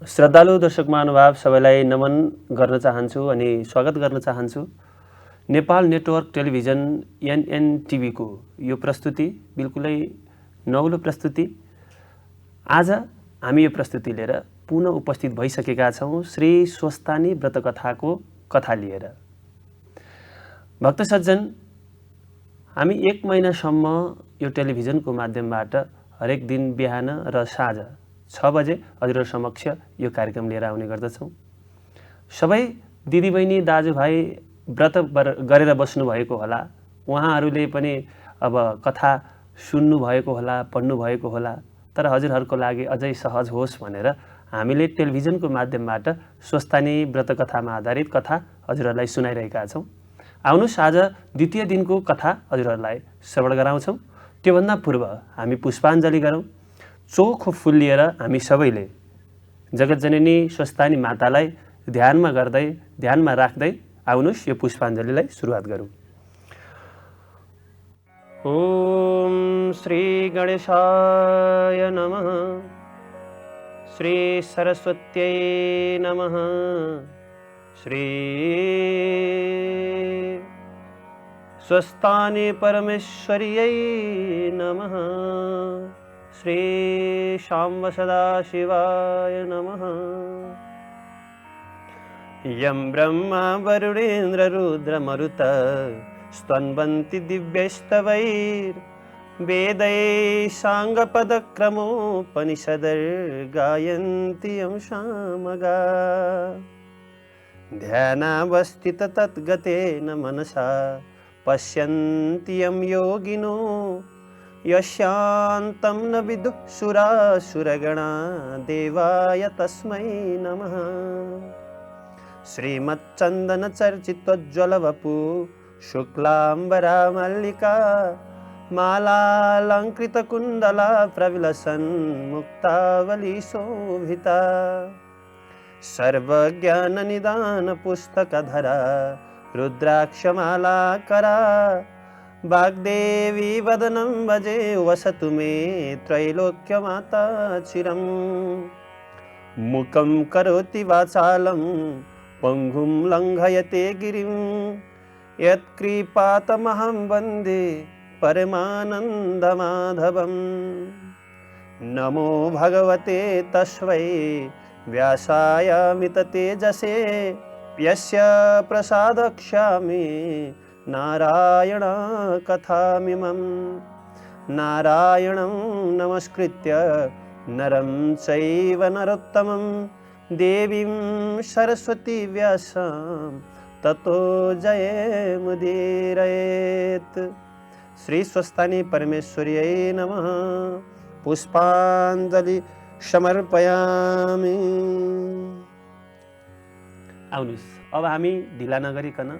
श्रद्धालु दर्शक महानुभाव सबैलाई नमन गर्न चाहन्छु अनि स्वागत गर्न चाहन्छु। नेपाल नेटवर्क टेलिभिजन NN को यो प्रस्तुति बिल्कुलै नौलो प्रस्तुति। आज हामी यो प्रस्तुति लिएर पुनः उपस्थित भइसकेका छौँ श्री स्वस्तानी व्रतकथाको कथा लिएर। भक्त सज्जन, हामी 1 महिनासम्म यो टेलिभिजनको माध्यमबाट हरेक दिन बिहान र साँझ 6 बजे हजुर समक्ष यो कार्यक्रम लिएर आउने गर्दछौँ। सबै दिदीबहिनी दाजुभाइ व्रत गरेर बस्नु भएको होला, उहाँहरूले पनि अब कथा सुन्नु भएको होला, पढ्नु भएको होला, तर हजुरहरूको लागि अझै सहज होस् भनेर हामीले टेलिभिजनको माध्यमबाट स्वस्तानी व्रतकथामा आधारित कथा हजुरहरूलाई सुनाइरहेका छौँ। आउनुहोस् आज द्वितीय दिनको कथा हजुरहरूलाई श्रवण गराउँछौँ। त्योभन्दा पूर्व हामी पुष्पाञ्जली गरौँ। चोखो फुल लिएर हामी सबैले जगतजननी स्वस्तानी मातालाई ध्यानमा राख्दै आउनुहोस् यो पुष्पाञ्जलीलाई सुरुवात गरौँ। ओम श्री गणेशाय नमः, श्री सरस्वत्यै नमः, श्री स्वस्तानी परमेश्वर्यै नमः, श्री शाम्ब सदाशिवाय नमः। यं ब्रह्मा वरुणेन्द्र रुद्र मरुत स्तन्वन्ति दिव्यैस्तवैर्वेदैः साङ्गपदक्रमोपनिषदर्गायन्ति यं सामगा। ध्यानावस्थित तद्गतेन मनसा पश्यन्ति यं योगिनो यस्यान्तं न विदुः सुरासुरगणा देवाय तस्मै नमः। श्रीमच्चन्दनचर्चित्वज्ज्वलवपु शुक्लाम्बरा मल्लिका मालालङ्कृतकुण्डला प्रविलसन् मुक्तावली शोभिता। सर्वज्ञाननिदानपुस्तकधरा रुद्राक्षमालाकरा वाग्देवी वदनं भजे वसतु मे त्रैलोक्यमाता चिरम्। मुखं करोति वाचालं पङ्गुं लङ्घयते गिरिं यत्कृपातमहं वन्दे परमानन्दमाधवम्। नमो भगवते तस्मै व्यासायामिततेजसे यस्य प्रसादक्ष्यामि नारायण कथामिमं। नारायणं नमस्कृत्य नरं चैव नरोत्तमं देवीं सरस्वती व्यासं ततो जयमुदीरयेत्। श्री स्वस्तानी परमेश्वर्यै नमः। पुष्पाञ्जलि समर्पयामि। आउनुहोस् अब हामी ढिला नगरिकन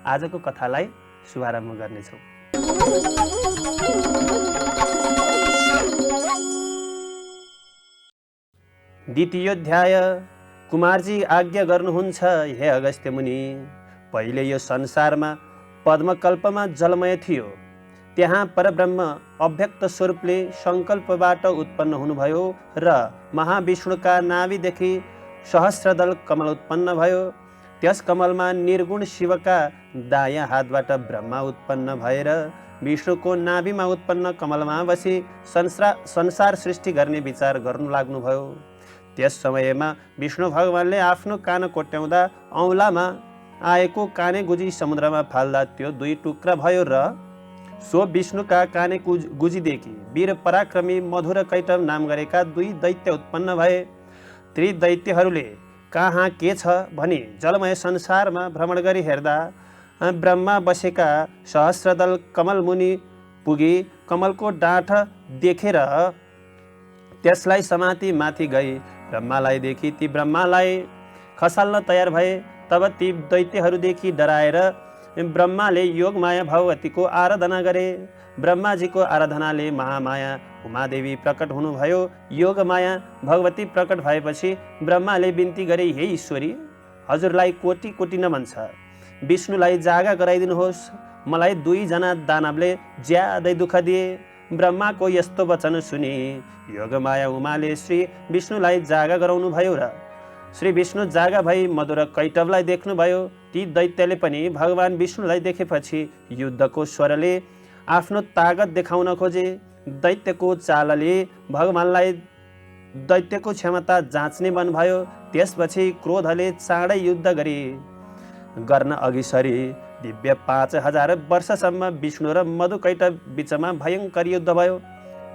आजको कथालाई शुभारम्भ गर्नेछौँ। द्वितीयोध्याय। कुमारजी आज्ञा गर्नुहुन्छ हे अगस्त्य मुनि। पहिले यो संसारमा पद्मकल्पमा जलमय थियो। त्यहाँ परब्रह्म अव्यक्त स्वरूपले सङ्कल्पबाट उत्पन्न हुनुभयो र महाविष्णुका नाभिदेखि सहस्रदल कमल उत्पन्न भयो। त्यस कमलमा निर्गुण शिवका दायाँ हातबाट ब्रह्मा उत्पन्न भएर विष्णुको नाभिमा उत्पन्न कमलमा बसी संसार सृष्टि गर्ने विचार गर्नु लाग्नुभयो। त्यस समयमा विष्णु भगवानले आफ्नो कान कोट्याउँदा औँलामा आएको काने गुजी समुद्रमा फाल्दा त्यो 2 टुक्रा भयो र सो विष्णुका काने गुजीदेखि वीर पराक्रमी मधुर कैटव नाम गरेका 2 दैत्य उत्पन्न भए। ती दैत्यहरूले कहाँ के छ भनी जलमय संसारमा भ्रमण गरी हेर्दा ब्रह्मा बसेका सहस्रदल कमल मुनि पुगी कमलको डाँठ देखेर त्यसलाई समाती माथि गई ब्रह्मालाई देखी ती ब्रह्मालाई खसाल्न तयार भए। तब ती दैत्यहरूदेखि डराएर ब्रह्माले योगमाया भगवतीको आराधना गरे ब्रह्माजीको आराधनाले महामाया उमादेवी प्रकट हुनुभयो। योगमाया भगवती प्रकट भएपछि ब्रह्माले बिन्ती गरे, हे ईश्वरी, हजुरलाई कोटि कोटि नमन छ। विष्णुलाई जागा गराइदिनुहोस्, मलाई 2 जना दानवले ज्यादै दुःख दिए। ब्रह्माको यस्तो वचन सुनि योगमाया उमाले श्री विष्णुलाई जागा गराउनु भयो र श्री विष्णु जागा भई मधुर कैटवलाई देख्नुभयो। ती दैत्यले पनि भगवान विष्णुलाई देखेपछि युद्धको स्वरले आफ्नो तागत देखाउन खोजे। दैत्यको चालले भगवानलाई दैत्यको क्षमता जाँच्ने मन भयो। त्यसपछि क्रोधले चाँडै युद्ध गर्न अघि सरी दिव्य 5000 वर्षसम्म विष्णु र मधुकैटव बीचमा भयङ्कर युद्ध भयो।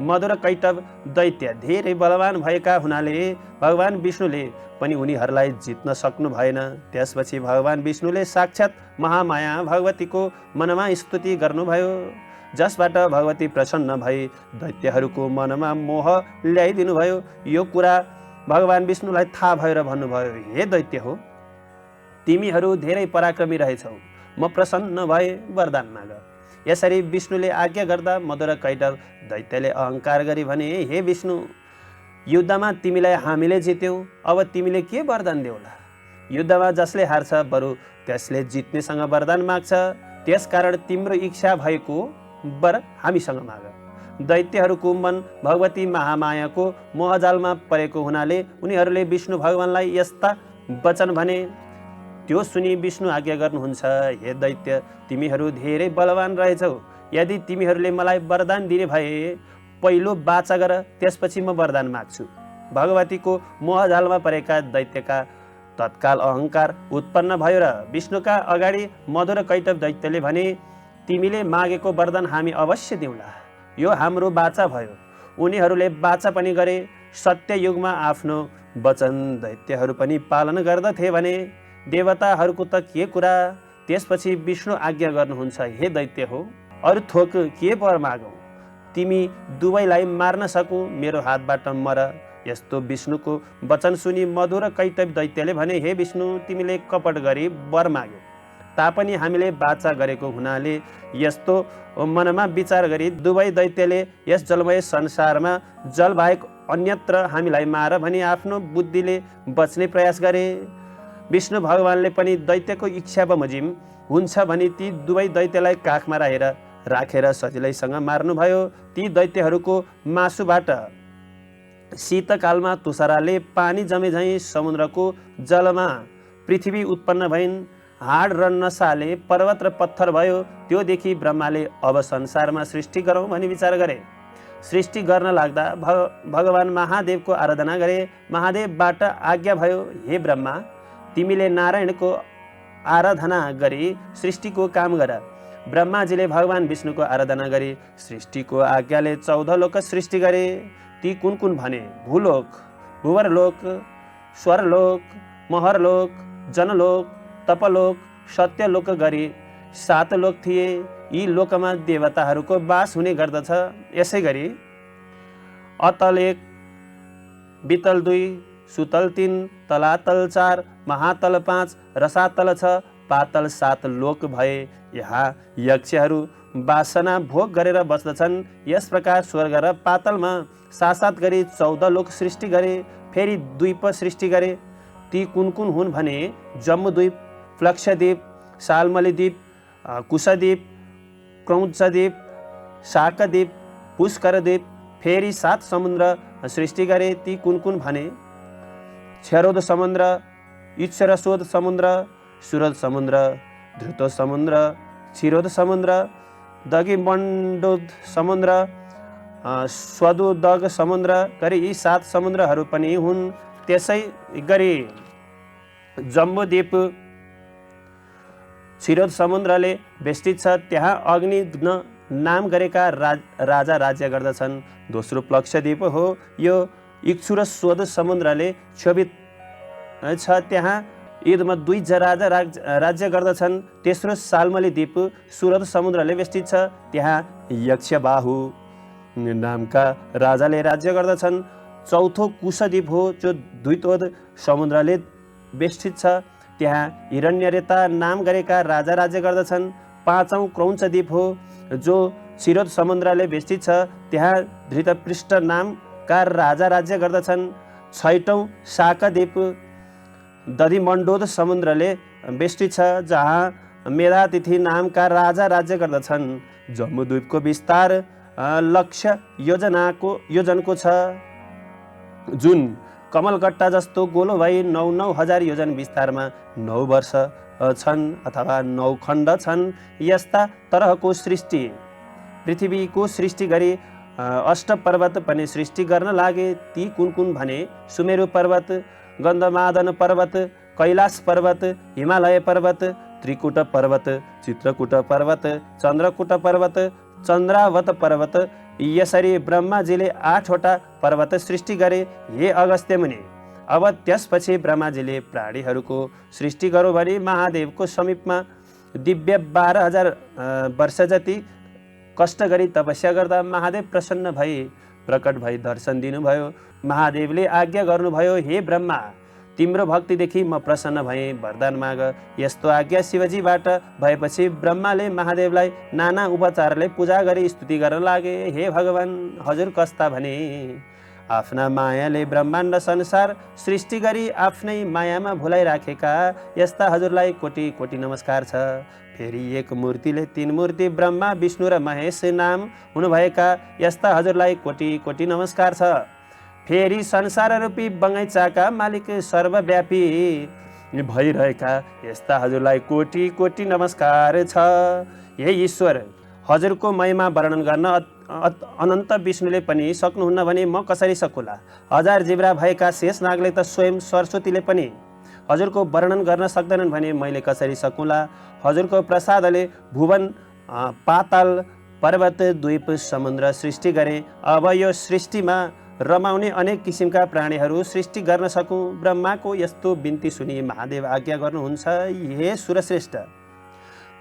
मधुर कैटव दैत्य धेरै बलवान भएका हुनाले भगवान विष्णुले पनि उनीहरूलाई जित्न सक्नु भएन। त्यसपछि भगवान विष्णुले साक्षात् महामाया भगवतीको मनमा स्तुति गर्नुभयो, जसबाट भगवती प्रसन्न भई दैत्यहरूको मनमा मोह ल्याइदिनु भयो। यो कुरा भगवान विष्णुलाई थाहा भएर भन्नुभयो, हे दैत्य हो, तिमीहरू धेरै पराक्रमी रहेछौ, म प्रसन्न भए वरदान माग। यसरी विष्णुले आज्ञा गर्दा मधुर कैटव दैत्यले अहङ्कार गरी भने, हे विष्णु, युद्धमा तिमीलाई हामीले जित्यौँ, अब तिमीले के वरदान देऊला? युद्धमा जसले हार्छ बरु त्यसले जित्नेसँग वरदान माग्छ, त्यसकारण तिम्रो इच्छा भएको वर हामीसँग माग। दैत्यहरूको मन भगवती महामायाको मोहजालमा परेको हुनाले उनीहरूले विष्णु भगवानलाई यस्ता वचन भने। त्यो सुनि विष्णु आज्ञा गर्नुहुन्छ, हे दैत्य, तिमीहरू धेरै बलवान रहेछौ। यदि तिमीहरूले मलाई वरदान दिने भए पहिलो वाचा गर, त्यसपछि म वरदान माग्छु। भगवतीको मोहजालमा परेका दैत्यका तत्काल अहङ्कार उत्पन्न भयो र विष्णुका अगाडि मधुर कैटव दैत्यले भने, तिमीले मागेको वरदान हामी अवश्य दिउँला, यो हाम्रो वाचा भयो। उनीहरूले वाचा पनि गरे। सत्य युगमा आफ्नो वचन दैत्यहरू पनि पालन गर्दथे भने देवताहरूको त के कुरा। त्यसपछि विष्णु आज्ञा गर्नुहुन्छ, हे दैत्य हो, अरू थोक के वर मागौ? तिमी दुवैलाई मार्न सकौँ, मेरो हातबाट मर। यस्तो विष्णुको वचन सुनि मधुर कैटव दैत्यले भने, हे विष्णु, तिमीले कपट गरी वर माग्यौ, तापनि हामीले वाचा गरेको हुनाले यस्तो मनमा विचार गरी दुवै दैत्यले यस जलमय संसारमा जलबाहेक अन्यत्र हामीलाई मार भनी आफ्नो बुद्धिले बच्ने प्रयास गरे। विष्णु भगवानले पनि दैत्यको इच्छा बमोजिम हुन्छ भनी ती दुवै दैत्यलाई काखमा राखेर सजिलैसँग मार्नुभयो। ती दैत्यहरूको मासुबाट शीतकालमा तुषाराले पानी जमे झैँ समुद्रको जलमा पृथ्वी उत्पन्न भइन्। हाड र नसाले पर्वत र पत्थर भयो। त्योदेखि ब्रह्माले अब संसारमा सृष्टि गरौँ भनी विचार गरे। सृष्टि गर्न लाग्दा भगवान महादेवको आराधना गरे। महादेवबाट आज्ञा भयो, हे ब्रह्मा, तिमीले नारायणको आराधना गरी सृष्टिको काम गर। ब्रह्माजीले भगवान विष्णुको आराधना गरी सृष्टिको आज्ञाले 14 लोक सृष्टि गरे। ती कुन कुन भने, भूलोक, भुवरलोक, स्वरलोक, महरलोक, जनलोक, तपलोक, सत्यलोक गरी 7 लोक थिए। यी लोकमा देवताहरूको वास हुने गर्दछ। यसै गरी अतल 1, वितल 2, सुतल 3, तलातल 4, महातल 5, रसातल 6, पातल 7 लोक भए। यहाँ यक्षहरू वासना भोग गरेर बस्दछन्। यस प्रकार स्वर्ग र पातलमा 7 गरी 14 लोक सृष्टि गरे। फेरि द्वीप सृष्टि गरे। ती कुन कुन हुन् भने, जम्बुद्वीप, फ्लक्षद्वीप, सालमलीद्वीप, कुशद्वीप, क्रौञ्चद्वीप, शाकद्वीप, पुष्करद्वीप। फेरि 7 समुद्र सृष्टि गरे। ती कुन कुन भने, क्षरोद समुद्र, इच्छरसोद समुद्र, सुरद समुद्र, धृतो समुद्र, क्षीरोद समुद्र, दगिमण्डोद समुद्र, स्वदुदग समुद्र गरी यी 7 समुद्रहरू पनि हुन्। त्यसै गरी जम्बुद्वीप क्षीरोद समुद्रले बेष्टित छ। त्यहाँ अग्निघ्न नाम गरेका राजा राज्य गर्दछन्। दोस्रो प्लक्षद्वीप हो। यो इक्षुरस्वद समुद्रले क्षोभित छ। त्यहाँ युद्धमा 2 राजा राज्य गर्दछन्। तेस्रो सालमली द्वीप सुरद समुद्रले बेष्टित छ। त्यहाँ यक्षबाहु नामका राजाले राज्य गर्दछन्। चौथो कुशद्वीप हो, जो द्वितोद समुद्रले बेष्टित छ। त्यहाँ हिरण्यरेता नाम गरेका राजा राज्य गर्दछन्। 5औं क्रौञ्चद्वीप हो, जो क्षीरोद समुद्रले बेष्टित छ, त्यहाँ धृतपृष्ठ नामका राजा राज्य गर्दछन्। 6औं शाकद्वीप दधिमण्डोद समुद्रले बेष्टित छ, जहाँ मेधातिथि नामका राजा राज्य गर्दछन्। जम्बूद्वीपको विस्तार लक्ष्य योजनको छ, जुन कमलगट्टा जस्तो गोलो भई 9,9 हजार योजन विस्तारमा 9 वर्ष छन् अथवा 9 खण्ड छन्। यस्ता तरहको सृष्टि पृथ्वीको सृष्टि गरी अष्टपर्वत पनि सृष्टि गर्न लागे। ती कुन कुन भने सुमेरु पर्वत, गन्धमादन पर्वत, कैलाश पर्वत, हिमालय पर्वत, त्रिकुट पर्वत, चित्रकूट पर्वत, चन्द्रकूट पर्वत, चन्द्रावत पर्वत। यसरी ब्रह्माजीले 8वटा पर्वत सृष्टि गरे। हे अगस्त्य मुनि, अब त्यसपछि ब्रह्माजीले प्राणीहरूको सृष्टि गर्यो भने महादेवको समीपमा दिव्य 12,000 वर्ष जति कष्ट गरी तपस्या गर्दा महादेव प्रसन्न भई प्रकट भई दर्शन दिनुभयो। महादेवले आज्ञा गर्नुभयो, हे ब्रह्मा, तिम्रो भक्तिदेखि म प्रसन्न भएँ, वरदान माग। यस्तो आज्ञा शिवजीबाट भएपछि ब्रह्माले महादेवलाई नाना उपचारले पूजा गरी स्तुति गर्न लागे। हे भगवान, हजुर कस्ता भने आफ्ना मायाले ब्रह्माण्ड संसार सृष्टि गरी आफ्नै मायामा भुलाइराखेका यस्ता हजुरलाई कोटि कोटि नमस्कार छ। फेरि एक मूर्तिले 3 मूर्ति ब्रह्मा, विष्णु र महेश नाम हुनुभएका यस्ता हजुरलाई कोटि कोटि नमस्कार छ। फेरि संसार रूपी बगैँचाका मालिक सर्वव्यापी भइरहेका यस्ता हजुरलाई कोटि कोटि नमस्कार छ। हे ईश्वर, हजुरको महिमा वर्णन गर्न अनन्त विष्णुले पनि सक्नुहुन्न भने म कसरी सकुला? 1000 जिब्रा भएका शेषनागले त स्वयं सरस्वतीले पनि हजुरको वर्णन गर्न सक्दैनन् भने मैले कसरी सकुला? हजुरको प्रसादले भुवन, पाताल, पर्वत, द्वीप, समुद्र सृष्टि गरे। अब यो सृष्टिमा रमाउने अनेक किसिमका प्राणीहरू सृष्टि गर्न सकूँ। ब्रह्माको यस्तो बिन्ती सुनि महादेव आज्ञा गर्नुहुन्छ, हे सुरश्रेष्ठ,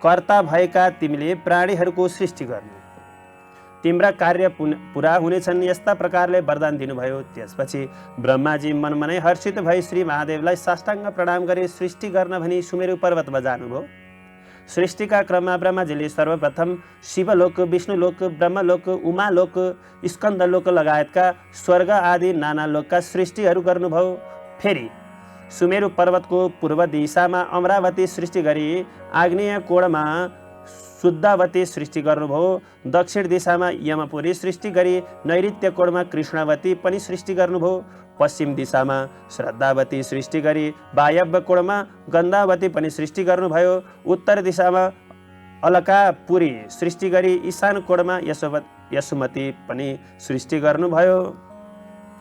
कर्ता भएका तिमीले प्राणीहरूको सृष्टि गर्नु, तिम्रा कार्य पुरा हुनेछन्। यस्ता प्रकारले वरदान दिनुभयो। त्यसपछि ब्रह्माजी मनमनै हर्षित भई श्री महादेवलाई साष्टाङ्ग प्रणाम गरी सृष्टि गर्न भनी सुमेरु पर्वतमा जानुभयो। सृष्टिका क्रममा ब्रह्माजीले सर्वप्रथम शिवलोक, विष्णुलोक, ब्रह्मलोक, उमालोक, स्कन्दलोक लगायतका स्वर्ग आदि नाना लोकका सृष्टिहरू गर्नुभयो। फेरि सुमेरु पर्वतको पूर्व दिशामा अमरावती सृष्टि गरी आग्नेय कोणमा शुद्धावती सृष्टि गर्नुभयो। दक्षिण दिशामा यमपुरी सृष्टि गरी नैऋत्य कोणमा कृष्णावती पनि सृष्टि गर्नुभयो। पश्चिम दिशामा श्रद्धावती सृष्टि गरी वायव्य कोणमा गन्धावती पनि सृष्टि गर्नुभयो। उत्तर दिशामा अलकापुरी सृष्टि गरी ईशान कोणमा यशुमती पनि सृष्टि गर्नुभयो।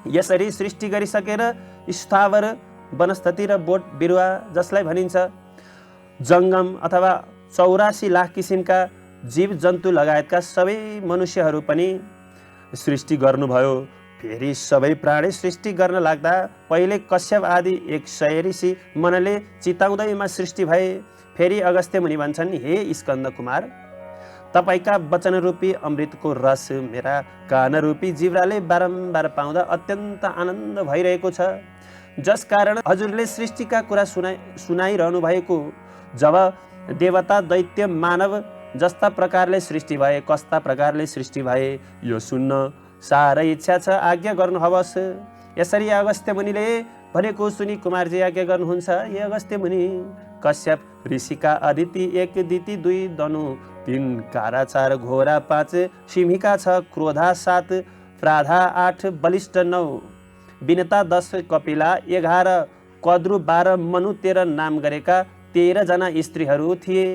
यसरी सृष्टि गरिसकेर स्थावर, वनस्पति र बोट बिरुवा, जसलाई भनिन्छ जङ्गम अथवा 84 लाख किसिमका जीव जन्तु लगायतका सबै मनुष्यहरू पनि सृष्टि गर्नुभयो। फेरि सबै प्राणी सृष्टि गर्न लाग्दा पहिले कश्यप आदि 100 ऋषि मनले चिताउँदैमा सृष्टि भए। फेरि अगस्त्य मुनि भन्छन्, हे स्कन्द कुमार, तपाईका वचन रूपी अमृतको रस मेरा कान रूपी जिब्राले बारम्बार पाउँदा अत्यन्त आनन्द भइरहेको छ, जस कारण हजुरले सृष्टिका कुरा सुनाइरहनु भएको। जब देवता, दैत्य, मानव जस्ता प्रकारले सृष्टि भए, कस्ता प्रकारले सृष्टि भए, यो सुन्न साह्रै इच्छा छ, आज्ञा गर्नुहोस्। यसरी अगस्त्य मुनिले भनेको सुनि कुमारजी आज्ञा गर्नुहुन्छ। हे अगस्त्य मुनि, कश्यप ऋषिका अदिति 1, दिति 2, धनु 3, कारा 4, घोरा 5, सिंहिका 6, क्रोधा 7, प्राधा 8, बलिष्ठ 9, विनता 10, कपिला 11, कद्रु 12, मनु 13 नाम गरेका 13 जना स्त्रीहरू थिए।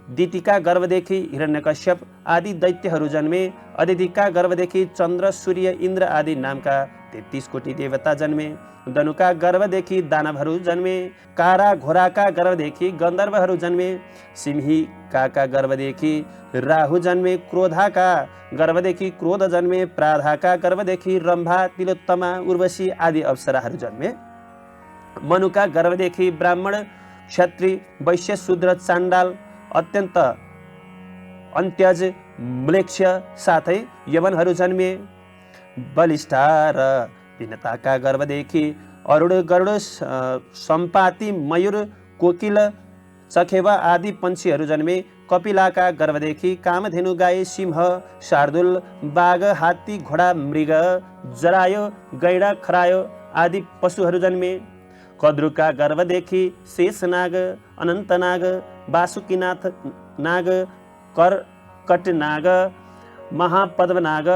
दितिका गर्भदेखि हिरण्यकश्यप आदि दैत्यहरू जन्मे। अदितिका गर्भदेखि चन्द्र, सूर्य, इन्द्र आदि नामका 33 कोटी देवता जन्मे। धनुका गर्भदेखि दानवहरू जन्मे। कारा घोराका गर्भदेखि गन्धर्वहरू जन्मे। सिंहिकाका गर्भदेखि राहु जन्मे। क्रोधाका गर्भदेखि क्रोध जन्मे। प्राधाका गर्भदेखि रम्भा, तिलोत्तमा, उर्वशी आदि अप्सराहरू जन्मे। मनुका गर्भदेखि ब्राह्मण, क्षत्रिय, वैश्य, शूद्र, चाण्डाल, अत्यन्त अन्त्यज, म्लेच्छ साथै यवनहरू जन्मे। बलिष्ठ र विनताका गर्भदेखि अरुण, गरुड, सम्पाति, मयूर, कोकिल, सखेवा आदि पंक्षीहरू जन्मे। कपिलाका गर्भदेखि कामधेनु गाई सिंह शार्दुल बाघ हात्ती घोडा मृग जरायो गैडा खरायो आदि पशुहरू जन्मे। कद्रुका गर्भदेखि शेषनाग अनन्तनाग वासुकीनाथ नाग कर्कटनाग महापद्मनाग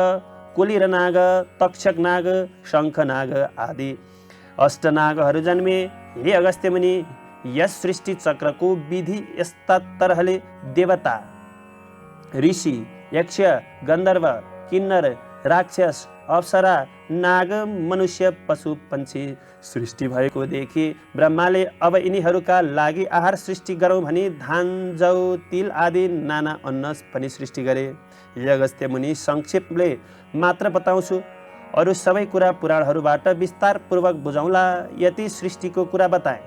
कुलिरनाग तक्षकनाग शङ्खनाग आदि अष्टनागहरू जन्मे। हे अगस्त्य मुनि, यस सृष्टि चक्रको विधि यस्ता तरहले देवता ऋषि यक्ष गन्धर्व किन्नर राक्षस अप्सरा नाग मनुष्य पशु पंक्षी सृष्टि भएको देखि ब्रह्माले अब यिनीहरूका लागि आहार सृष्टि गरौँ भनी धान जौ तिल आदि नाना अन्न पनि सृष्टि गरे। हे अगस्त्य मुनि, संक्षेपले मात्र बताउँछु, अरू सबै कुरा पुराणहरूबाट विस्तारपूर्वक बुझौँला। यति सृष्टिको कुरा बताए,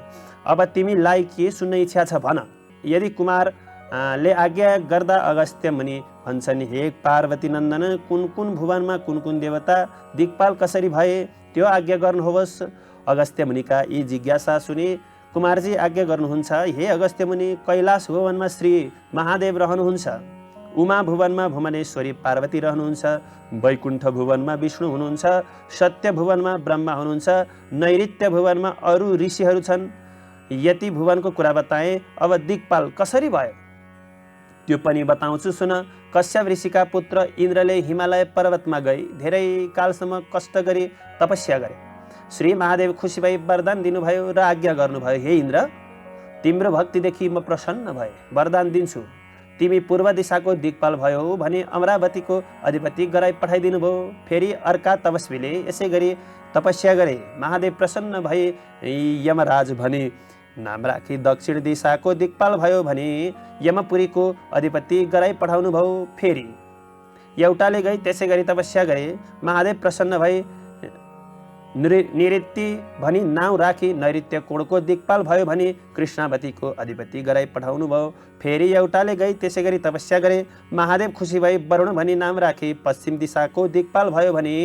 अब तिमीलाई के सुन्ने इच्छा छ भन। यदि कुमारले आज्ञा गर्दा अगस्त्य मुनि भन्छन्, हे पार्वती नन्दन, कुन कुन भुवनमा कुन कुन देवता दिक्पाल कसरी भए त्यो आज्ञा गर्नुहोस्। अगस्त्य मुनिका यी जिज्ञासा सुनि कुमारजी आज्ञा गर्नुहुन्छ। हे अगस्त्य मुनि, कैलाश भुवनमा श्री महादेव रहनुहुन्छ, उमा भुवनमा भुवनेश्वरी पार्वती रहनुहुन्छ, वैकुण्ठ भुवनमा विष्णु हुनुहुन्छ, सत्य भुवनमा ब्रह्मा हुनुहुन्छ, नैऋत्य भुवनमा अरू ऋषिहरू छन्। यति भुवनको कुरा बताएँ, अब दिक्पाल कसरी भयो त्यो पनि बताउँछु सुन। कश्यप ऋषिका पुत्र इन्द्रले हिमालय पर्वतमा गई धेरै कालसम्म कष्ट गरी तपस्या गरे। श्री महादेव खुसी भई वरदान दिनुभयो र आज्ञा गर्नुभयो, हे इन्द्र, तिम्रो भक्तिदेखि म प्रसन्न भए, वरदान दिन्छु। तिमी पूर्व दिशाको दिक्पाल भयो भने अमरावतीको अधिपति गराई पठाइदिनु भयो। फेरि अर्का तपस्वीले यसै गरी तपस्या गरे। महादेव प्रसन्न भए यमराज भने नाम राखी दक्षिण दिशाको दिक्पाल भयो भने यमपुरीको अधिपति गराई पठाउनु भयो। फेरि एउटाले गई त्यसै गरी तपस्या गरे। महादेव प्रसन्न भए नैऋत्य भनी नाउँ राखी नैऋत्य कोणको दिक्पाल भयो भने कृष्णावतीको अधिपति गराई पठाउनु भयो। फेरि एउटाले गई त्यसै गरी तपस्या गरे। महादेव खुसी भई वरुण भनी नाम राखी पश्चिम दिशाको दिक्पाल भयो भने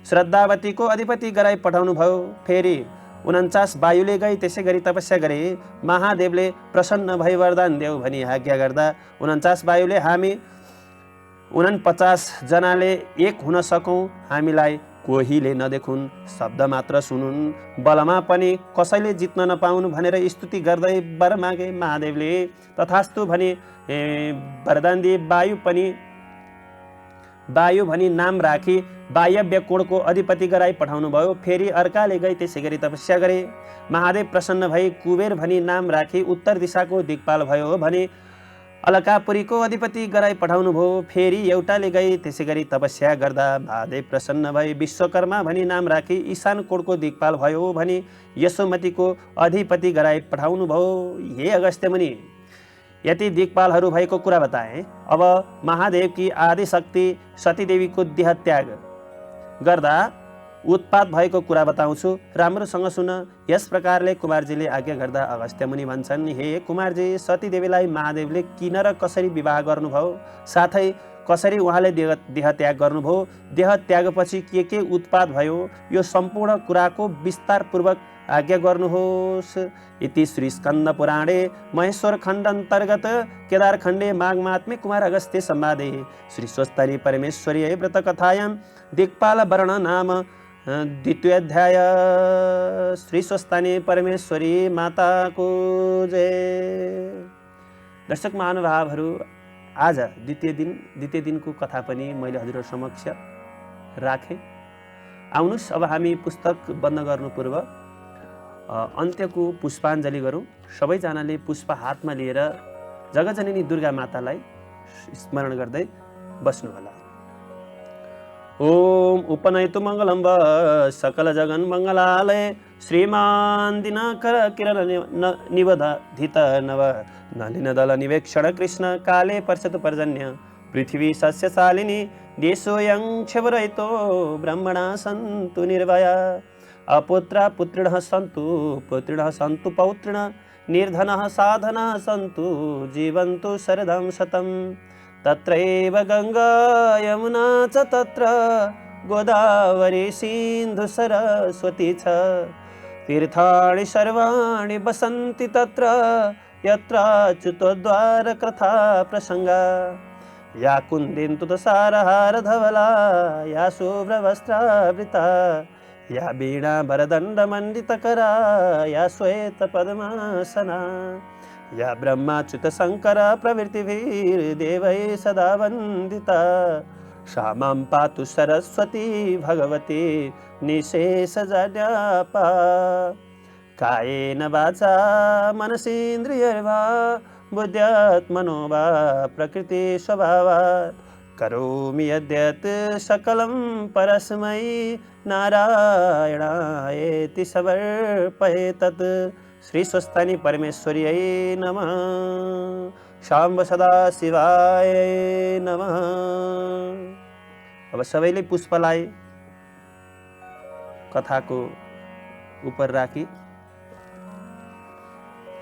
श्रद्धावतीको अधिपति गराई पठाउनु भयो। फेरि 49 वायुले गई त्यसै गरी तपस्या गरे। महादेवले प्रसन्न भई वरदान देऊ भनी आज्ञा गर्दा 49 वायुले हामी 49 जनाले एक हुन सकौँ, हामीलाई कोहीले नदेखुन्, शब्द मात्र सुनुन्, बलमा पनि कसैले जित्न नपाउन् भनेर स्तुति गर्दै वर मागे। महादेवले तथास्तु भनी वरदान दिए। वायु भनी नाम राखी वायव्य कोणको अधिपति गराई पठाउनु भयो। फेरि अर्काले गई त्यसै गरी तपस्या गरे। महादेव प्रसन्न भई कुबेर भनी नाम राखी उत्तर दिशाको दिक्पाल भयो भने अलकापुरीको अधिपति गराई पठाउनु भयो। फेरि एउटाले गई त्यसै गरी तपस्या गर्दा महादेव प्रसन्न भई विश्वकर्मा भनी नाम राखी ईशान कोणको दिक्पाल भयो भने यशोमतीको अधिपति गराई पठाउनु भयो। हे अगस्त्य मुनि, यति दिक्पालहरू भएको कुरा बताए। अब महादेवकी आदिशक्ति सतीदेवीको देहत्याग गर्दा उत्पात भएको कुरा बताउँछु, राम्रोसँग सुन। यस प्रकारले कुमारजीले आज्ञा गर्दा अगस्त्य मुनि भन्छन्, हे कुमारजी, सतीदेवीलाई महादेवले किन र कसरी विवाह गर्नुभयो, साथै कसरी उहाँले देहत्याग गर्नुभयो, देहत्यागपछि के उत्पात भयो, यो सम्पूर्ण कुराको विस्तारपूर्वक आज्ञा गर्नुहोस्। इति श्री स्कन्द पुराणे महेश्वर खण्ड अन्तर्गत केदार खण्डे माघ महात्म्ये कुमार अगस्त्य संवादे श्री स्वस्तानी परमेश्वरी व्रत कथायां दिक्पाल वर्ण नाम द्वितीयोध्याय। श्री स्वस्तानी परमेश्वरी माताको जय। दर्शक महानुभावहरू, आज द्वितीय दिनको कथा पनि मैले हजुरहरू समक्ष राखेँ। आउनुहोस्, अब हामी पुस्तक बन्द गर्नु पूर्व अन्त्यको पुष्पाञ्जली गरौँ। सबैजनाले पुष्प हातमा लिएर जगजननी दुर्गा मातालाई स्मरण गर्दै बस्नुहोला। ओम उपनयतु मङ्गलं व सकल जगन् मङ्गलालय श्रीमान दिनाकर किरण निवधित नव नलिन दल निवेक्षण कृष्ण काले पर्षतु पर्जन्य पृथ्वी सस्यशालिनी देशोऽयं क्षवरहितो ब्रह्मणा सन्तु निर्भया अपुत्रा पुत्रिणः सन्तु पुत्रिणः सन्तु पौत्रिणः निर्धनः साधनः सन्तु जीवन्तु शरदं शतं तत्रैव गंगा यमुना च तत्र गोदावरी सिन्धु सरस्वती च तीर्थाणि सर्वाणि वसन्ति तत्र यत्र च्युतोद्वार कृथा प्रसंगा या कुन्दिन्तु तुषारहार धवला या शुभ्रवस्त्रावृता या वीणा वरदण्डमण्डितकरा या श्वेत पद्मासना या ब्रह्माच्युत शङ्कर प्रभृतिभिर्देवैः सदा वन्दिता सा मां पातु सरस्वती भगवती निशेषजड्यापा कायेन वाचा मनसेन्द्रियैर्वा बुद्ध्यात्मनो वा प्रकृतिस्वभावात् करोमि यद्यत् सकलं परस्मै नारायणायेति समर्पये तत्। श्री स्वस्थानी परमेश्वर्यै नमः। शाम्ब सदा शिवाय नमः। अब सबैले पुष्पलाई कथाको उपर राखी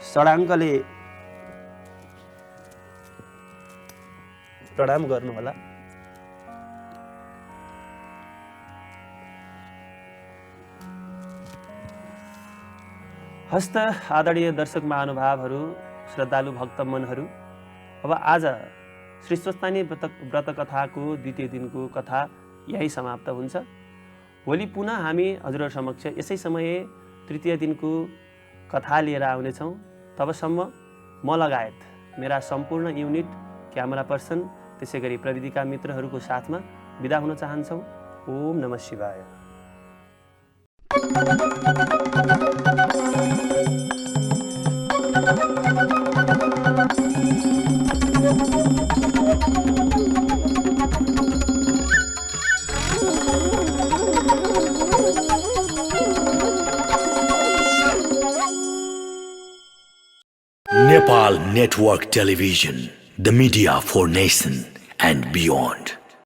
षडाङ्गले प्रणाम गर्नुहोला। हस्त आदरणीय दर्शक महानुभावहरू, श्रद्धालु भक्तमनहरू, अब आज श्री स्वस्थानी व्रत कथाको द्वितीय दिनको कथा यही समाप्त हुन्छ। भोलि पुनः हामी हजुरहरु समक्ष यसै समय तृतीय दिनको कथा लिएर आउनेछौँ। तबसम्म म लगायत मेरा सम्पूर्ण युनिट, क्यामेरा पर्सन, त्यसै गरी प्रविधिका मित्रहरूको साथमा बिदा हुन चाहन्छौँ। ओम नमः शिवाय। Nepal Network Television, the media for nation and beyond.